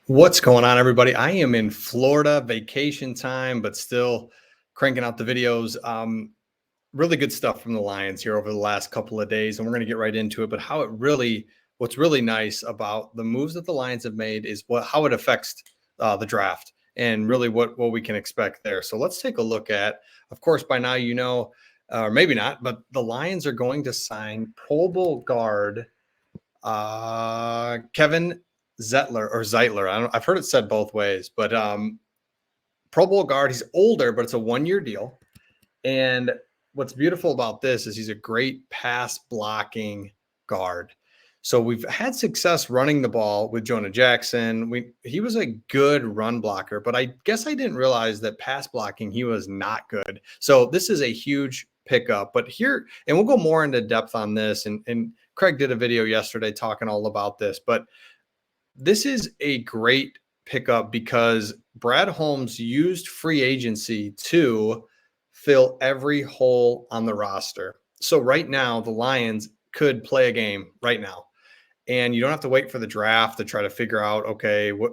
What's going on, everybody? I am in Florida, vacation time, but still cranking out the videos. Really good stuff from the Lions here over the last couple of days, and we're going to get right into it. But what's really nice about the moves that the Lions have made is how it affects the draft, and really what we can expect there. So let's take a look at. Of course, by now you know, or maybe not, but the Lions are going to sign Pro Bowl guard Kevin Zeitler. I've heard it said both ways, but Pro Bowl guard. He's older, but it's a 1-year deal. And what's beautiful about this is he's a great pass blocking guard. So we've had success running the ball with Jonah Jackson. He was a good run blocker, but I guess I didn't realize that pass blocking he was not good. So this is a huge pickup. But here, and we'll go more into depth on this. And Craig did a video yesterday talking all about this. But this is a great pickup because Brad Holmes used free agency to fill every hole on the roster. So right now, the Lions could play a game right now. And you don't have to wait for the draft to try to figure out, okay, we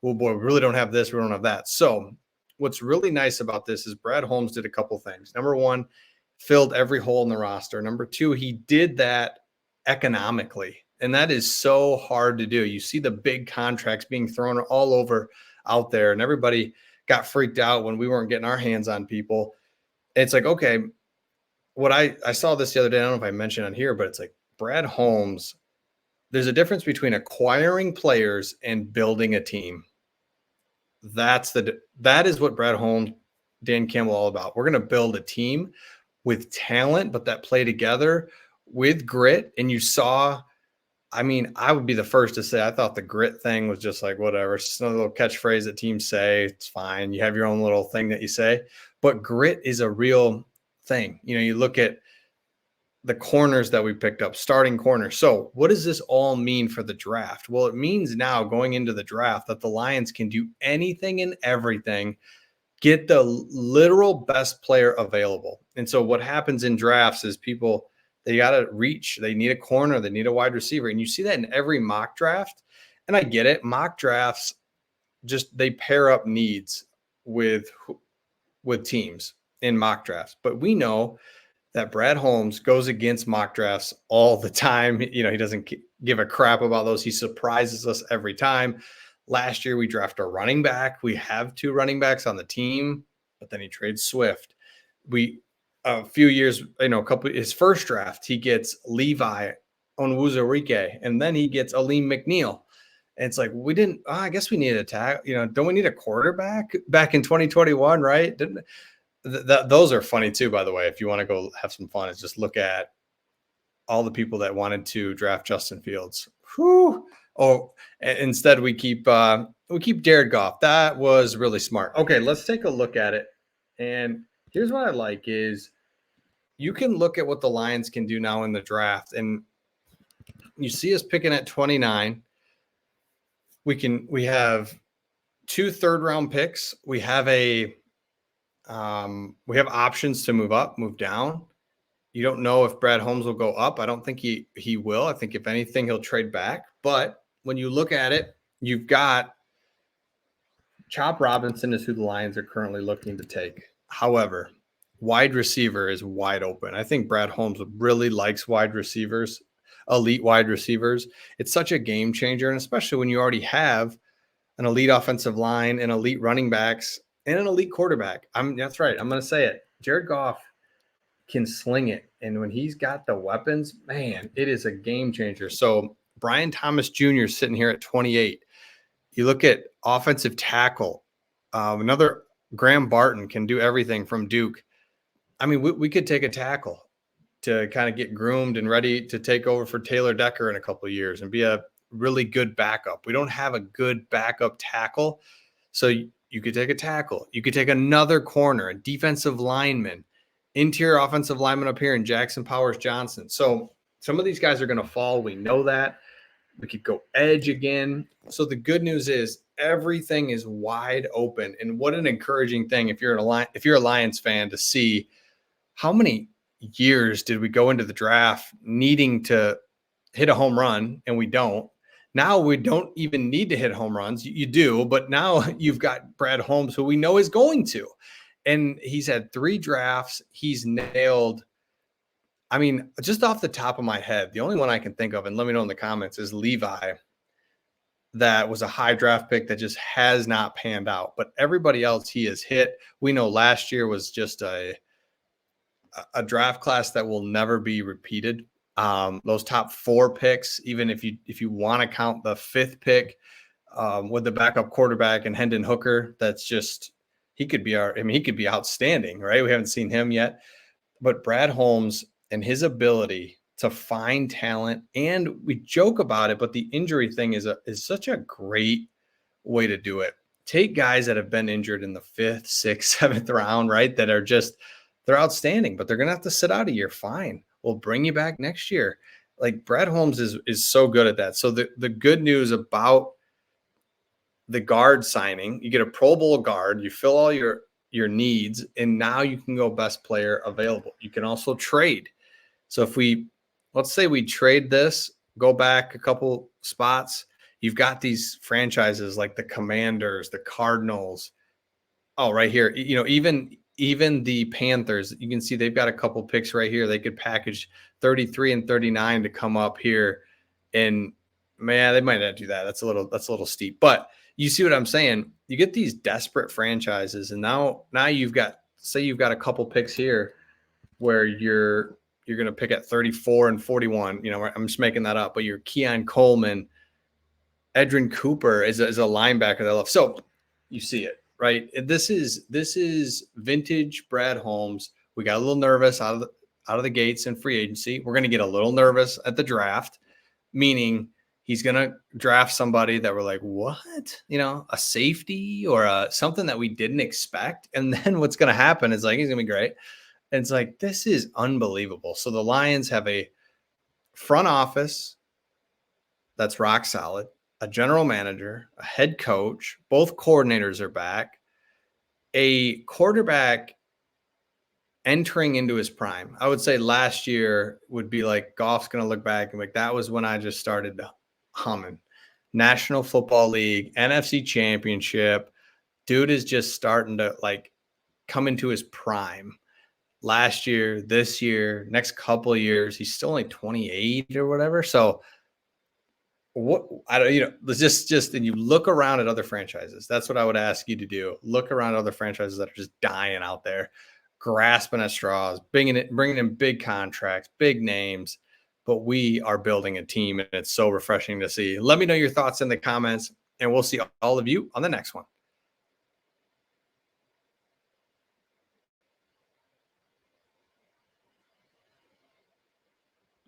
really don't have this, we don't have that. So what's really nice about this is Brad Holmes did a couple things. Number one, filled every hole in the roster. Number two, he did that economically. And that is so hard to do. You see the big contracts being thrown all over out there, and everybody got freaked out when we weren't getting our hands on people. It's like, okay, I saw this the other day. I don't know if I mentioned on here, but it's like Brad Holmes. There's a difference between acquiring players and building a team. That is what Brad Holmes, Dan Campbell, all about. We're going to build a team with talent, but that play together with grit. And you saw, I mean, I would be the first to say I thought the grit thing was just like whatever. It's just another little catchphrase that teams say. It's fine. You have your own little thing that you say, but grit is a real thing. You know, you look at the corners that we picked up, starting corners. So what does this all mean for the draft? Well, it means now going into the draft that the Lions can do anything and everything, get the literal best player available. And so what happens in drafts is they got to reach, they need a corner, they need a wide receiver. And you see that in every mock draft. And I get it. Mock drafts, they pair up needs with teams in mock drafts. But we know that Brad Holmes goes against mock drafts all the time. You know, he doesn't give a crap about those. He surprises us every time. Last year, we draft a running back. We have 2 running backs on the team, but then he trades Swift. A few years, his first draft, he gets Levi Onwuzurike, and then he gets Aleem McNeil. And it's like, I guess we need a tag. You know, don't we need a quarterback back in 2021, right? Those are funny too, by the way. If you want to go have some fun, is just look at all the people that wanted to draft Justin Fields. Whew. Oh, instead we keep Jared Goff. That was really smart. Okay, let's take a look at it. And here's what I like is you can look at what the Lions can do now in the draft. And you see us picking at 29. We have 2 third-round picks. We have options to move up, move down. You don't know if Brad Holmes will go up. I don't think he will. I think if anything, he'll trade back. But when you look at it, you've got Chop Robinson is who the Lions are currently looking to take. However, wide receiver is wide open. I think Brad Holmes really likes wide receivers, elite wide receivers. It's such a game changer, and especially when you already have an elite offensive line and elite running backs and an elite quarterback. That's right. I'm going to say it. Jared Goff can sling it. And when he's got the weapons, man, it is a game changer. So Brian Thomas Jr. is sitting here at 28. You look at offensive tackle. Another Graham Barton can do everything from Duke. I mean, we could take a tackle to kind of get groomed and ready to take over for Taylor Decker in a couple of years and be a really good backup. We don't have a good backup tackle. So you could take a tackle. You could take another corner, a defensive lineman, interior offensive lineman up here in Jackson Powers Johnson. So some of these guys are going to fall. We know that. We could go edge again. So the good news is everything is wide open. And what an encouraging thing if you're a Lions fan to see how many years did we go into the draft needing to hit a home run and we don't. Now we don't even need to hit home runs. You do, but now you've got Brad Holmes, who we know is going to. And he's had 3 drafts. He's nailed, I mean, just off the top of my head, the only one I can think of, and let me know in the comments, is Levi. That was a high draft pick that just has not panned out. But everybody else he has hit. We know last year was just a draft class that will never be repeated. Those top 4 picks, even if you want to count the 5th pick with the backup quarterback and Hendon Hooker, that's just he could be he could be outstanding, right? We haven't seen him yet, but Brad Holmes and his ability to find talent, and we joke about it, but the injury thing is such a great way to do it. Take guys that have been injured in the 5th, 6th, 7th round, right? That are just they're outstanding, but they're gonna have to sit out a year. Fine, we'll bring you back next year. Like Brad Holmes is so good at that. So the good news about the guard signing, you get a Pro Bowl guard, you fill all your needs, and now you can go best player available. You can also trade. So if let's say we trade this, go back a couple spots, you've got these franchises like the Commanders, the Cardinals. Oh, right here, even the Panthers, you can see they've got a couple picks right here. They could package 33 and 39 to come up here, and man, they might not do that. That's a little steep, but you see what I'm saying? You get these desperate franchises, and now you've got a couple picks here where you're going to pick at 34 and 41. I'm just making that up, but you're Keon Coleman, Edrin Cooper is a linebacker that I love. So you see it, right? This is vintage Brad Holmes. We got a little nervous out of the gates in free agency. We're going to get a little nervous at the draft, meaning he's going to draft somebody that we're like, what? A safety or something that we didn't expect. And then what's going to happen is like, he's going to be great. And it's like, this is unbelievable. So the Lions have a front office that's rock solid, a general manager, a head coach, both coordinators are back, a quarterback entering into his prime. I would say last year would be like Goff's going to look back and like, that was when I just started humming. National Football League, NFC Championship. Dude is just starting to like come into his prime. Last year, this year, next couple of years, he's still only 28 or whatever. So what I don't, just and you look around at other franchises. That's what I would ask you to do. Look around at other franchises that are just dying out there, grasping at straws, bringing in big contracts, big names. But we are building a team, and it's so refreshing to see. Let me know your thoughts in the comments, and we'll see all of you on the next one.